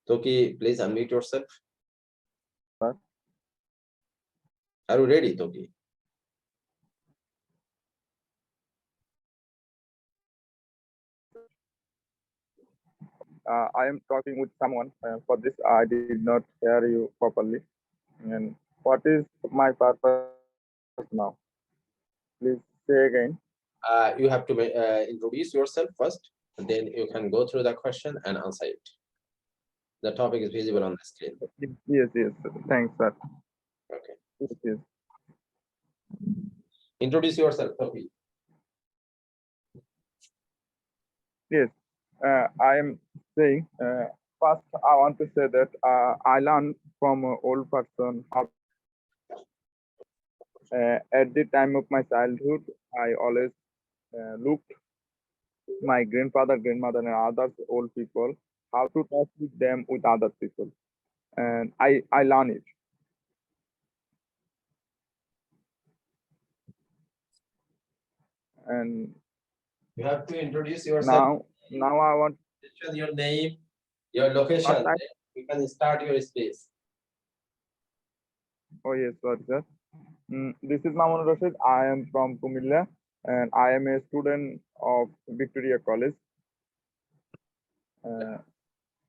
Toki, please unmute yourself. Sir. Are you ready, Toki? I am talking with someone. For this, I did not hear you properly. And what is my purpose now? Please say again. You have to introduce yourself first, and then you can go through the question and answer it. The topic is visible on the screen. Yes. Thanks, sir. Okay. Yes. Introduce yourself, Toki. Yes. I am saying, first, I want to say that I learned from an old person how at the time of my childhood, I always looked my grandfather, grandmother, and others old people how to talk with them with other people, and I learn it. And You have to introduce yourself. Now I want your name, your location. You can start your speech. Oh yes, sorry, sir. This is Mamun Rashid. I am from Kumilla, and I am a student of Victoria College.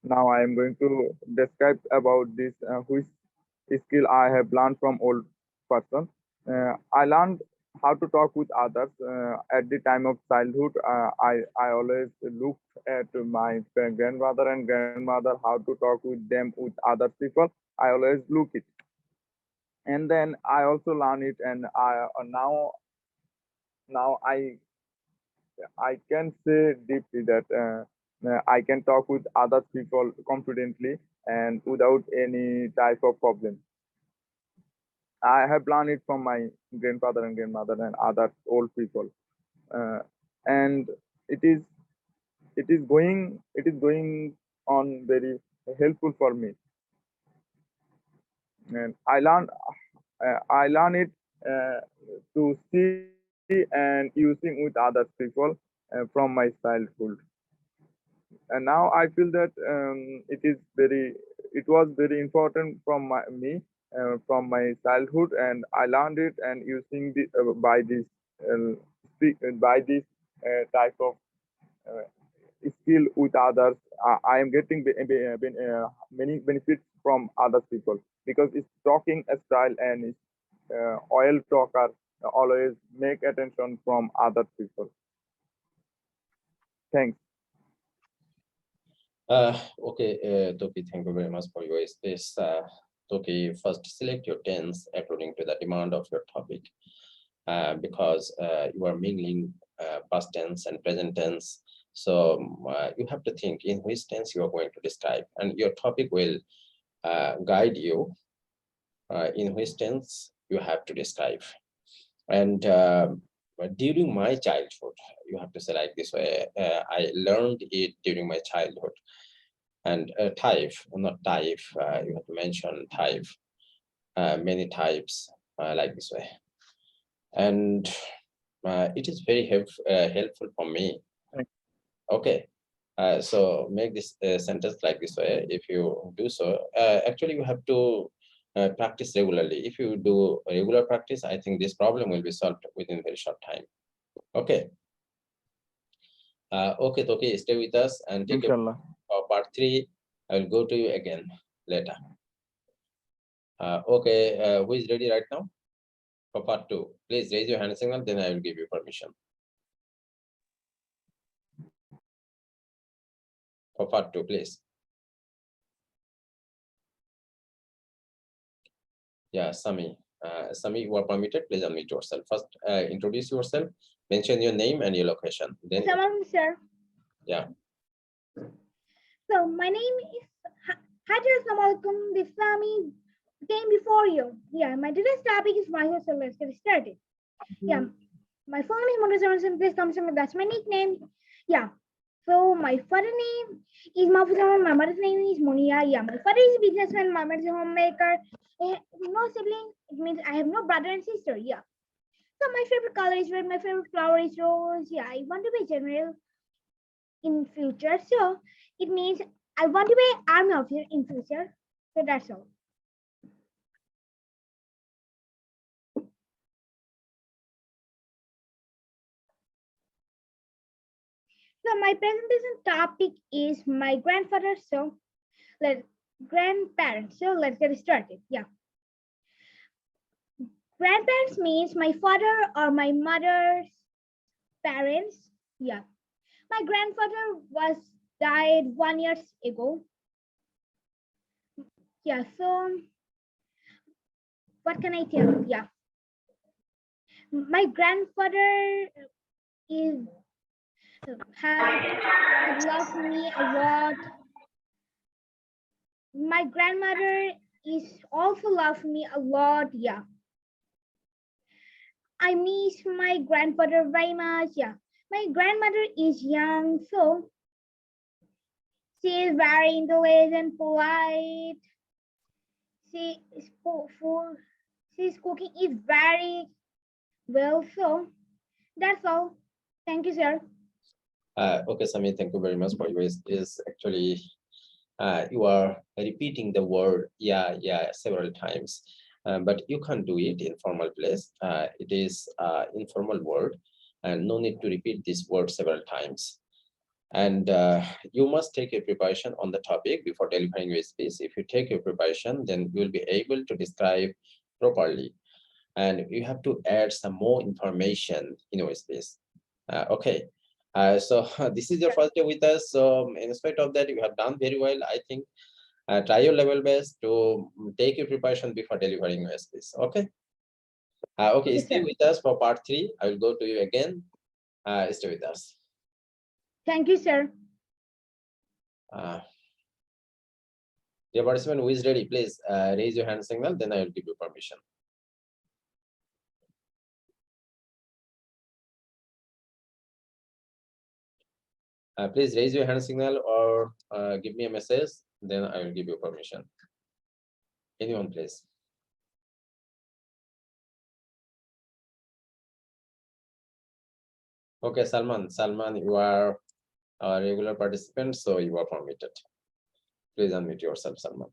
Now I am going to describe about this which skill I have learned from old person. I learned how to talk with others at the time of childhood. I always looked at my grandfather and grandmother how to talk with them with other people. I always look it, and then I also learn it, and now I can say deeply that I can talk with other people confidently and without any type of problem. I have learned it from my grandfather and grandmother and other old people, and it is going on very helpful for me, and I learn it to see and using with other people from my childhood. And now I feel that it was very important from me from my childhood, and I learned it and using the by this type of uh, skill with others. I am getting many benefits from other people because it's talking a style and it's oil talker always make attention from other people. Thanks. Okay, Toki, thank you very much for your space. Toki, first select your tense according to the demand of your topic, because you are mingling past tense and present tense. So you have to think in which tense you are going to describe, and your topic will guide you in which tense you have to describe. And during my childhood, you have to say like this way, I learned it during my childhood. And type, not type, you have to mention type, many types like this way. And it is very helpful for me. Okay, so make this sentence like this way. If you do so, actually you have to practice regularly. If you do regular practice, I think this problem will be solved within a very short time. Okay. Okay, Toki, stay with us and take part 3. I will go to you again later. Okay, who is ready right now for part 2? Please raise your hand signal, then I will give you permission. For part 2, please. Yeah, Sami. Sami, you are permitted. Please unmute yourself. First, introduce yourself, mention your name and your location. Then, sir. Yeah. So my name is Assalamualaikum. This Sami came before you. Yeah, my today's topic is myself. So let's get started. Yeah, my full name is Montezuma. Please come to me. That's my nickname. Yeah. So my father name is Mahfuzah. My mother's name is Monia. Yeah, my father is a businessman. My mother is a homemaker. I have no siblings. It means I have no brother and sister. Yeah. So my favorite color is red. My favorite flower is rose. Yeah, I want to be general in future. So it means I want to be an army officer in future. So that's all. So my presentation topic is my grandfather. So grandparents. So let's get started. Yeah. Grandparents means my father or my mother's parents. Yeah. My grandfather was died 1 year ago. Yeah. So what can I tell? Yeah. My grandfather is had loved me a lot. My grandmother is also loved me a lot. Yeah. I miss my grandfather very much. Yeah. My grandmother is young, so she is very intelligent, polite. She is she's cooking is very well. So that's all. Thank you, sir. Okay, Sami, thank you very much for your is actually you are repeating the word yeah several times, but you can't do it in formal place. It is informal word, and no need to repeat this word several times. And you must take a preparation on the topic before delivering your speech. If you take your preparation, then you will be able to describe properly, and you have to add some more information in your speech. Okay. So this is your first day with us. So in spite of that, you have done very well. I think try your level best to take your preparation before delivering your speech. Okay. Okay, Yes, stay sir. with us for part 3. I will go to you again. Stay with us. Thank you, sir. Dear participant who is ready, please raise your hand signal, then I will give you permission. Please raise your hand signal or give me a message, then I will give you permission. Anyone, please. Okay, Salman, you are a regular participant, so you are permitted. Please unmute yourself, Salman.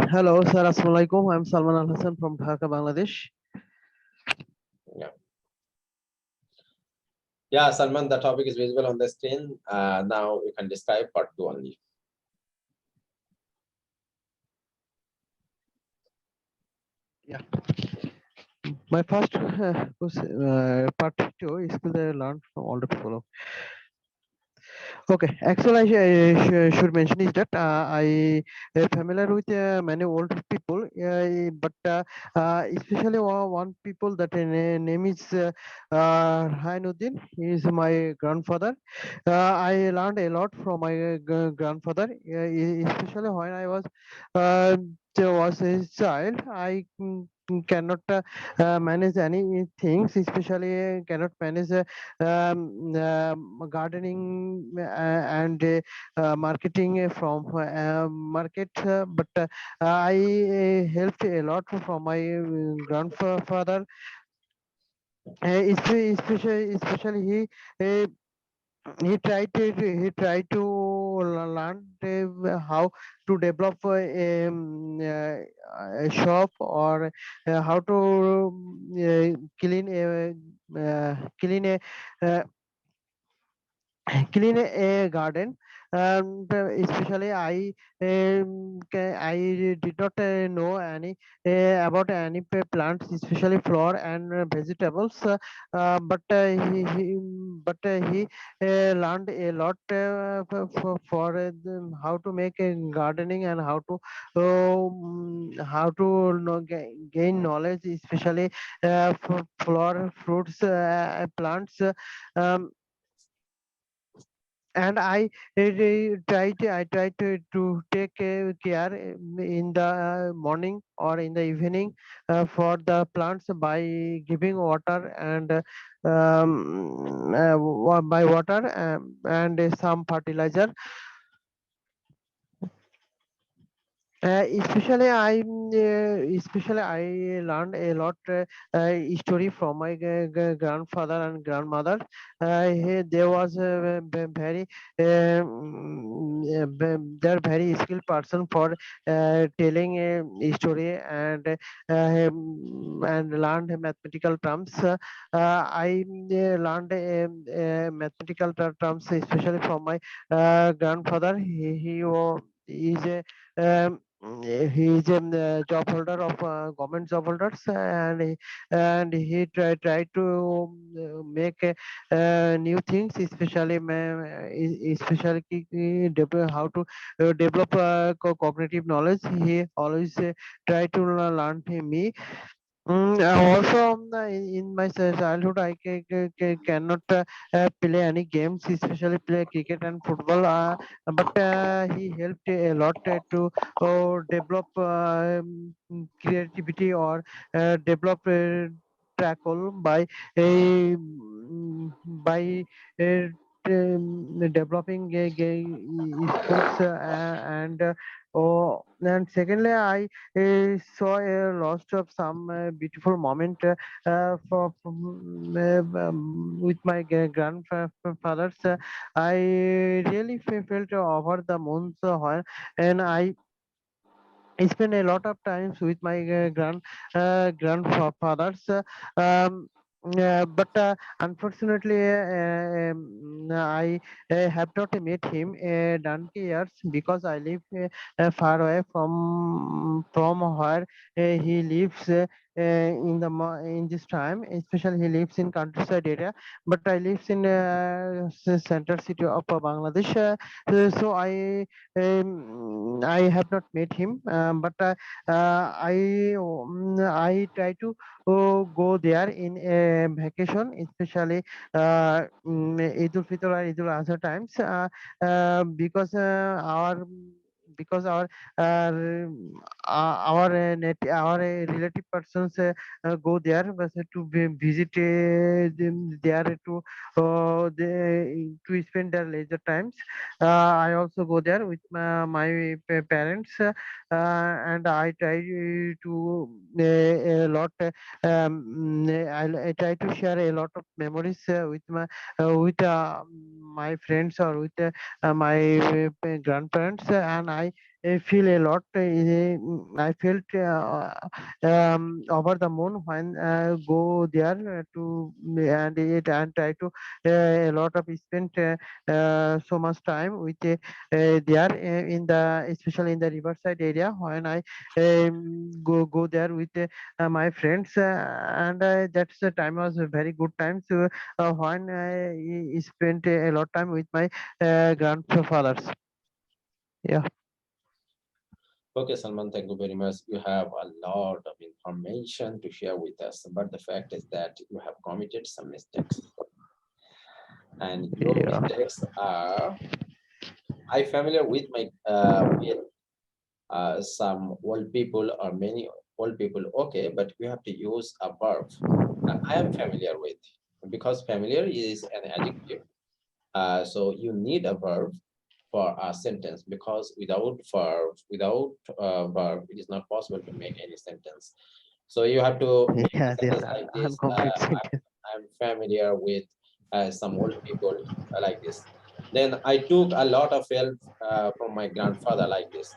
Hello, sir. Assalamualaikum. I'm Salman Al Hassan from Dhaka, Bangladesh. Yeah, Salman, the topic is visible on the screen. Now you can describe part 2 only. Yeah. My first part 2 is to learn from all the people. Okay, actually, I should mention is that I am familiar with many old people, but especially one people that name is Hainuddin. He is my grandfather. I learned a lot from my grandfather, especially when I was a child. I cannot manage any things, especially cannot manage gardening and marketing from market, but I helped a lot from my grandfather, especially he tried to learn how to develop a shop, or how to clean a uh, clean a garden. And especially I did not know any about any plants, especially flower and vegetables, but he learned a lot for how to make a gardening, and how to gain knowledge, especially for flower, fruits, plants. um, and I try to take care in the morning or in the evening for the plants, by giving water, and by water, and some fertilizer. Especially I learned a lot story from my grandfather and grandmother. There was a very they're very skilled person for telling a story and learned mathematical terms. I learned mathematical terms especially from my grandfather. Is a he is a job holder of government job holders, and he tried to make new things, especially especially how to develop cognitive knowledge. He always try to learn me. Also, in my childhood, I cannot play any games, especially play cricket and football. But he helped a lot to develop creativity or develop tackle by uh, developing sports and secondly, I saw a loss of some beautiful moment with my grandfathers. I really felt over the moons and I spend a lot of times with my grandfathers. Um, but unfortunately, I have not met him donkey years because I live far away from where he lives in this time. Especially, he lives in countryside area, but I lives in center city of Bangladesh. I have not met him, I try to go there in a vacation, especially Eid ul Fitr or Eid ul Adha times, because our relative persons go there to visit them there to spend their leisure times. I also go there with my parents, and I try to a lot. I try to share a lot of memories with my friends or with my grandparents, and I feel a lot. I felt over the moon when go there and try to a lot of spend so much time with there in the especially in the riverside area when I go there with my friends, and that's the time was a very good time. So when I spent a lot time with my grandfathers. Yeah. Okay, Salman, thank you very much. You have a lot of information to share with us, but the fact is that you have committed some mistakes. And your Yeah. mistakes are, I familiar with some old people or many old people, okay, but we have to use a verb. I am familiar with, because familiar is an adjective. So you need a verb for a sentence, because without verb, it is not possible to make any sentence. So you have to make a Yeah, they sentence are like this. incomplete sentence. I'm familiar with some old people like this. Then I took a lot of help from my grandfather like this,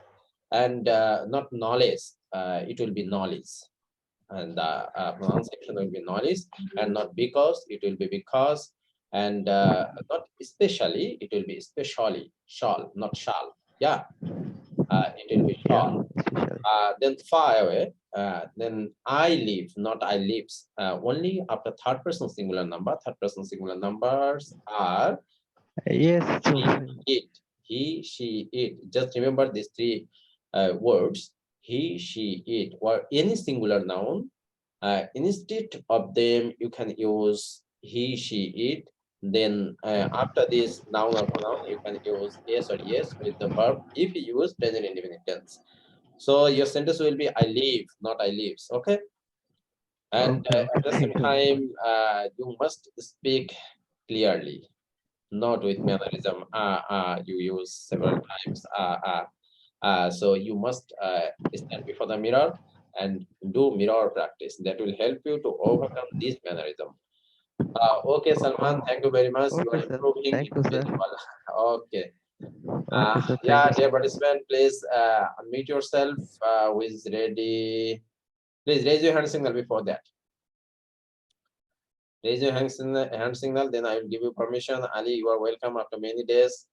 and not knowledge. It will be knowledge, and the pronunciation will be knowledge, and not because. It will be because, and not especially. It will be especially. Shall, not shall. Yeah, it will be Yeah, shall. especially. Then far away, then I live, not I lives. Only after third person singular number. Third person singular numbers are he, Yes, she, totally. it. He, she, it. Just remember these three words. He, she, it, or any singular noun. Instead of them, you can use he, she, it. Then after this noun or pronoun, you can use yes or yes with the verb if you use present indefinite tense. So your sentence will be I live, not I lives. Okay. And Okay, okay. at the same Thank you very much. time, you must speak clearly, not with mannerism. You use several times. So you must stand before the mirror and do mirror practice. That will help you to overcome this mannerism. Okay, Salman, thank you very much. You are Okay, sir. improving Thank you, sir. very well. Okay. Okay, sir. Thank Yeah, you, dear sir. participant, please unmute yourself. Who is ready? Please raise your hand signal before that. Raise your hand signal, then I will give you permission. Ali, you are welcome after many days.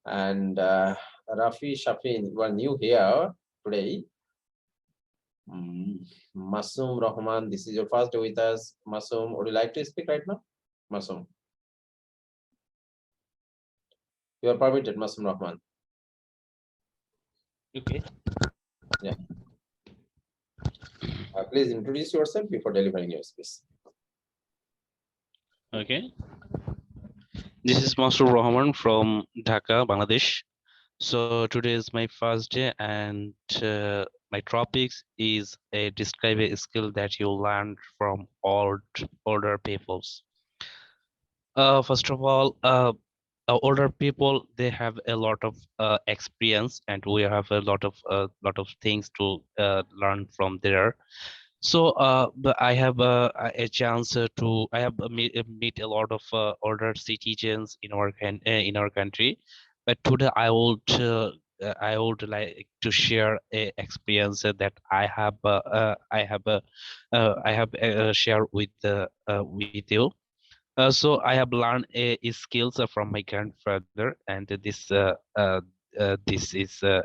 And Rafi Shafin, you are new here today. Masum Rahman, this is your first day with us. Masum, would you like to speak right now? Masum. You are permitted, Masum Rahman. Okay. Yeah. Please introduce yourself before delivering your speech. Okay. This is Master Rahman from Dhaka, Bangladesh. So today is my first day, and my topics is describe a skill that you learned from older peoples. First of all, older people, they have a lot of experience, and we have a lot of things to learn from there. So but I have a chance to I have meet a lot of older citizens in our country, but today I would like to share a experience that I have share with you. So I have learned skills from my grandfather, and this is a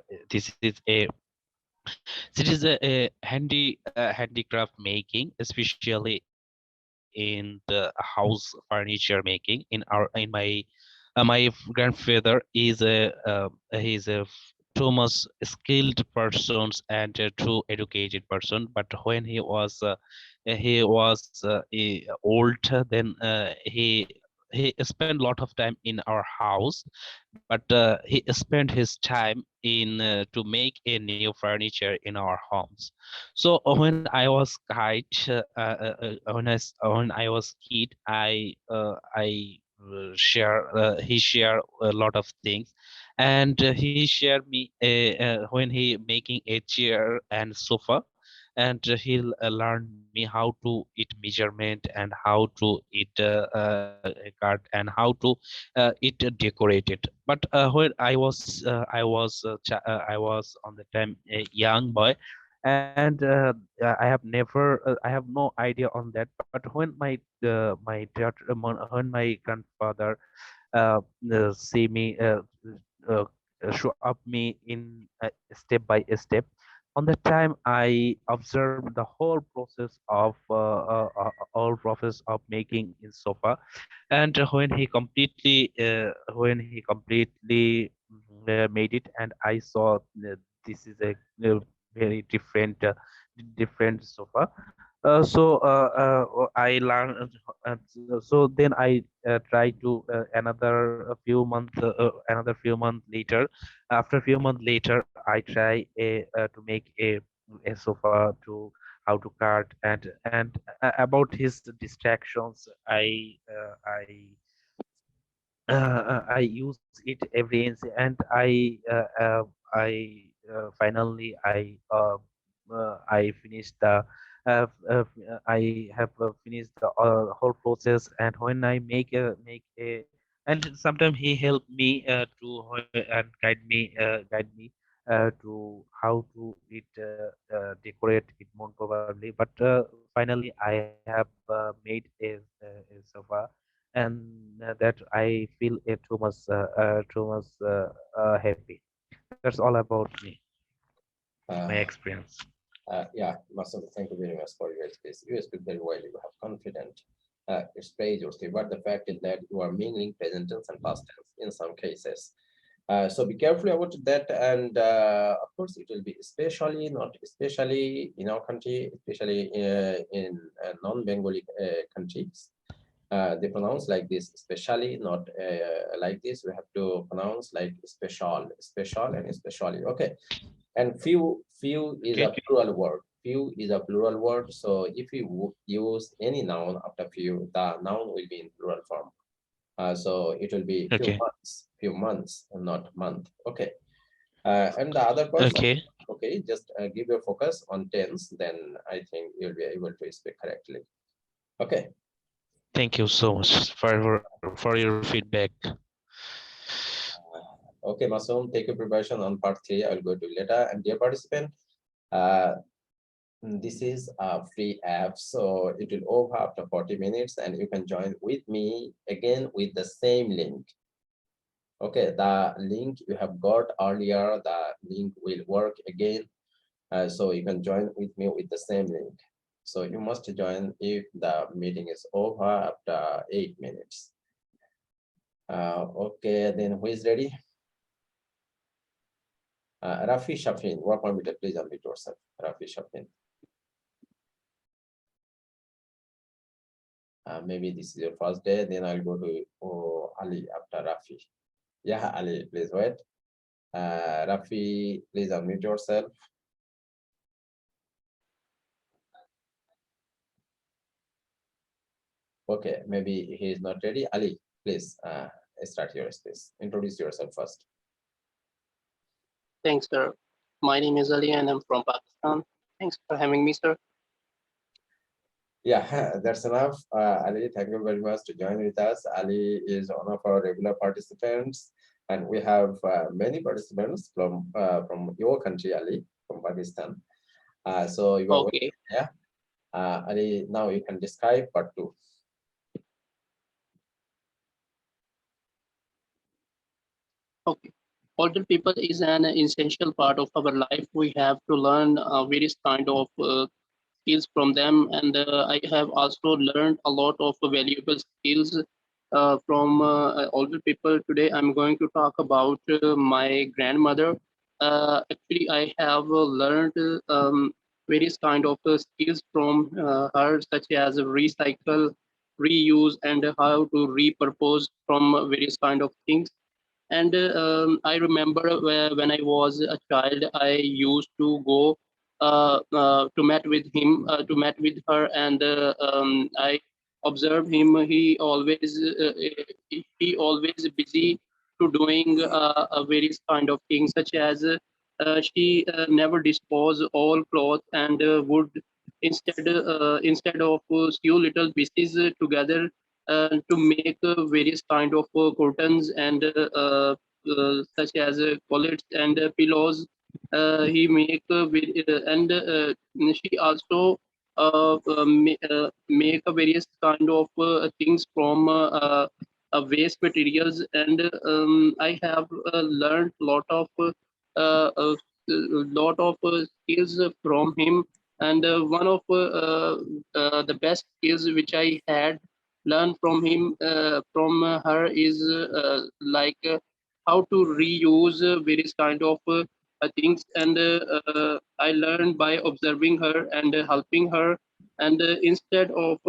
it is a handicraft making, especially in the house furniture making. My grandfather is he's a too much skilled person and too educated person. But when he was old, then he spent a lot of time in our house, but he spent his time in to make a new furniture in our homes. So when I was when I was kid, I share he share a lot of things, and he shared me when he making a chair and sofa, and he learned me how to it measurement and how to it cut and how to it decorated. But when I was on the time a young boy, and I have never I have no idea on that. But when when my grandfather see me uh, show up me in step by step, on the time I observed the whole process of making in sofa. And when he completely made it, and I saw this is a very different sofa. I learned, so then I try to another few months later. After a few months later, I try to make a sofa to how to cut, and about his distractions, I use it every and finally I finished the I have finished the whole process. And when I make a and sometimes he helped me and guide me to how to it decorate it more probably. But finally I have made a sofa, and that I feel it too much happy. That's all about me, my Uh, experience. yeah, Masum, thank you very much for your space. You speak very well. You have confident. It's praiseworthy, but the fact is that you are mingling present tense and past tense in some cases. So be careful about that, and of course it will be especially not especially in our country, especially in non-Bengali countries. They pronounce like this, especially not like this. We have to pronounce like special, and especially. Okay, and few is a Okay. plural word. Few is a plural word. So if you use any noun after few, the noun will be in plural form. So it will be Okay. few months, and not month. Okay. And the other person, Okay. okay, just give your focus on tense, then I think you'll be able to speak correctly. Okay. Thank you so much for your feedback. Okay, Masoom, take your preparation on part 3. I'll go to later. And dear participant, this is a free app, so it will over after 40 minutes, and you can join with me again with the same link. Okay, the link you have got earlier, the link will work again. So you can join with me with the same link. So you must join if the meeting is over after 8 minutes. Okay, then who is ready? Rafi Shafin, work permitted, please unmute yourself. Rafi Shafin. Maybe this is your first day, then I'll go to Ali after Rafi. Yeah, Ali, please wait. Rafi, please unmute yourself. Okay, maybe he is not ready. Ali, please start your space. Introduce yourself first. Thanks, sir. My name is Ali and I'm from Pakistan. Thanks for having me, sir. Yeah, that's enough. Ali, thank you very much to join with us. Ali is one of our regular participants, and we have many participants from your country, Ali, from Pakistan. So you are Okay. yeah. Ali, now you can describe part 2. Okay. Older people is an essential part of our life. We have to learn various kind of skills from them, and I have also learned a lot of valuable skills from older people. Today, I'm going to talk about my grandmother. Actually, I have learned various kind of skills from her, such as recycle, reuse, and how to repurpose from various kind of things. And I remember when I was a child, I used to go to meet with him, to meet with her, and I observed him. He always busy to doing various kind of things, such as she never dispose all cloth and would instead of sew little pieces together to make various kind of curtains and such as collets and pillows. He make and she also make a various kind of things from waste materials. And I have learned lot of skills from him. And one of the best skills which I had learn from him from her is like how to reuse various kind of things. And I learned by observing her and helping her. And instead of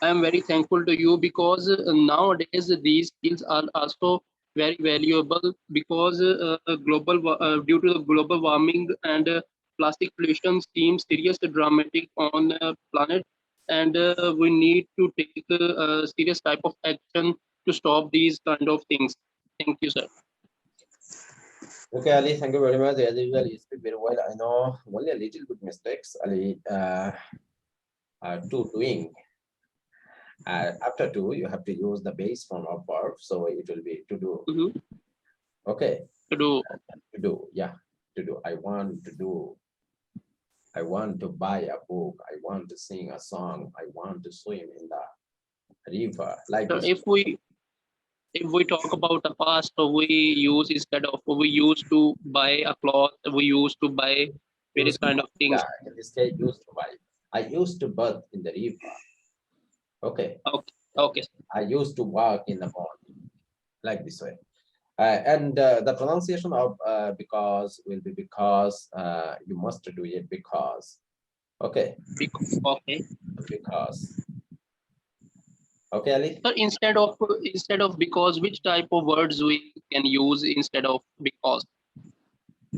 I am very thankful to you, because nowadays these skills are also very valuable, because due to the global warming and plastic pollution seems serious dramatic on planet. And we need to take a serious type of action to stop these kind of things. Thank you, sir. Okay, Ali, thank you very much. As usual, you speak very well. I know only a little bit mistakes, Ali, to doing. After to, you have to use the base form of verb, so it will be to do. Mm-hmm. Okay. To do. To do, yeah, to do. I want to do. I want to buy a book. I want to sing a song. I want to swim in the river. Like So this. if we talk about the past, so we use instead of we used to buy a cloth, we used to buy various kind of things. Yeah, in this case, used to buy. I used to bathe in the river. Okay. Okay. Okay. I used to walk in the morning. Like this way. And the pronunciation of because will be because you must do it because. Okay. Okay. Because. Okay, Ali. So instead of because, which type of words we can use instead of because,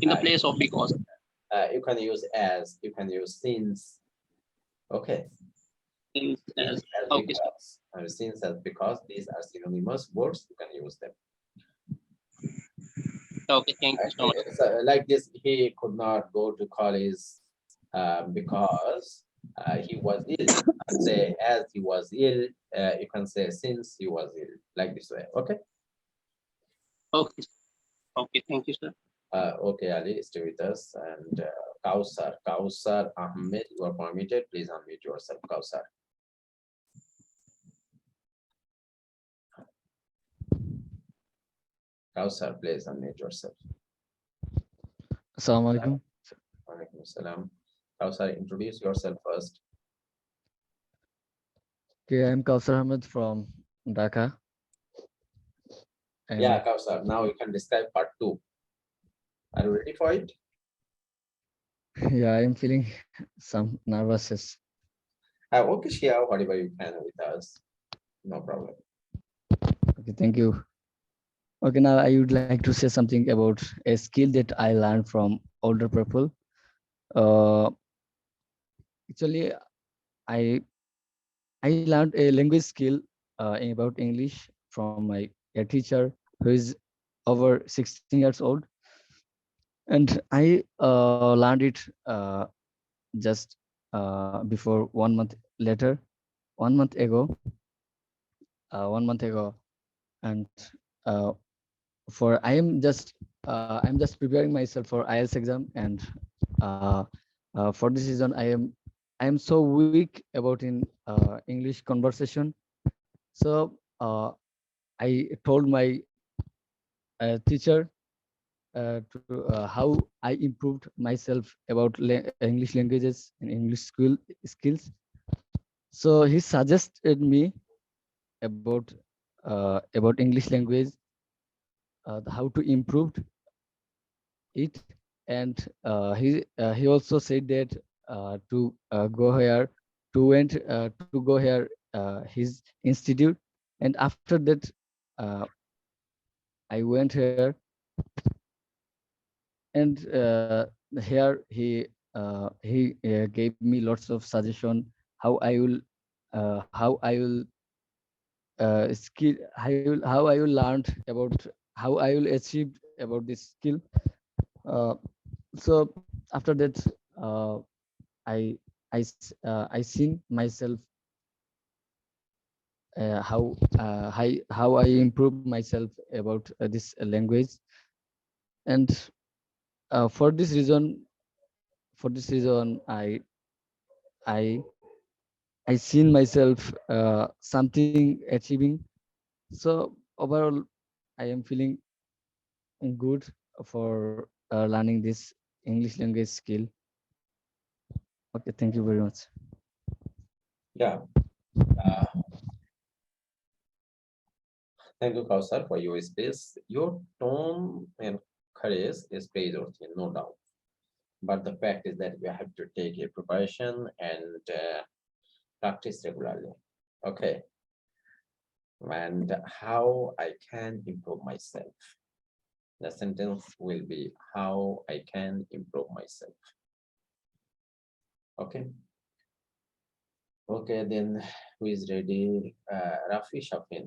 in the place of because? You can use as, you can use since. Okay. As, okay. Because, since as because, these are synonymous words, you can use them. Okay, thank you so much. So like this, he could not go to college because he was ill. Say as he was ill, you can say since he was ill, like this way. Okay. Okay, okay, thank you, sir. Okay, Ali, stay with us. And Kausar Ahmed, you are permitted. Please unmute yourself, Kausar. Kausar, please unmute yourself. Assalamu alaikum. Walaikum Assalam. Kausar, introduce yourself first. Okay, I'm Kausar Ahmed from Dhaka. And Yeah, Kausar, now you can describe part 2. Are you ready for it? yeah, I'm feeling some nervousness. Okay, share whatever you can with us. No problem. Okay, thank you. Okay, now I would like to say something about a skill that I learned from older people. Actually, I I learned a language skill about English from a teacher who is over 16 years old, and I learned it just before 1 month later, 1 month ago, 1 month ago, and uh, for I'm just preparing myself for IELTS exam, and uh, for this reason I am so weak about in English conversation. So I told my teacher how I improved myself about English languages and English school skills. So he suggested me about English language, how to improve it, and he also said that to go here, to go here his institute, and after that uh, I went here, and here he gave me lots of suggestion how I will skill how I will learn about how I will achieve about this skill. Uh, so after that, uh, I I seen myself how I improve myself about this language, and for this reason, I I seen myself something achieving. So overall, I am feeling good for learning this English language skill. Okay, thank you very much. Yeah. Thank you, Kausar, for your space. Your tone and courage is praiseworthy, no doubt. But the fact is that you have to take a preparation and practice regularly. Okay. And how I can improve myself. The sentence will be how I can improve myself. Okay. Okay, then who is ready? Rafi Shafin.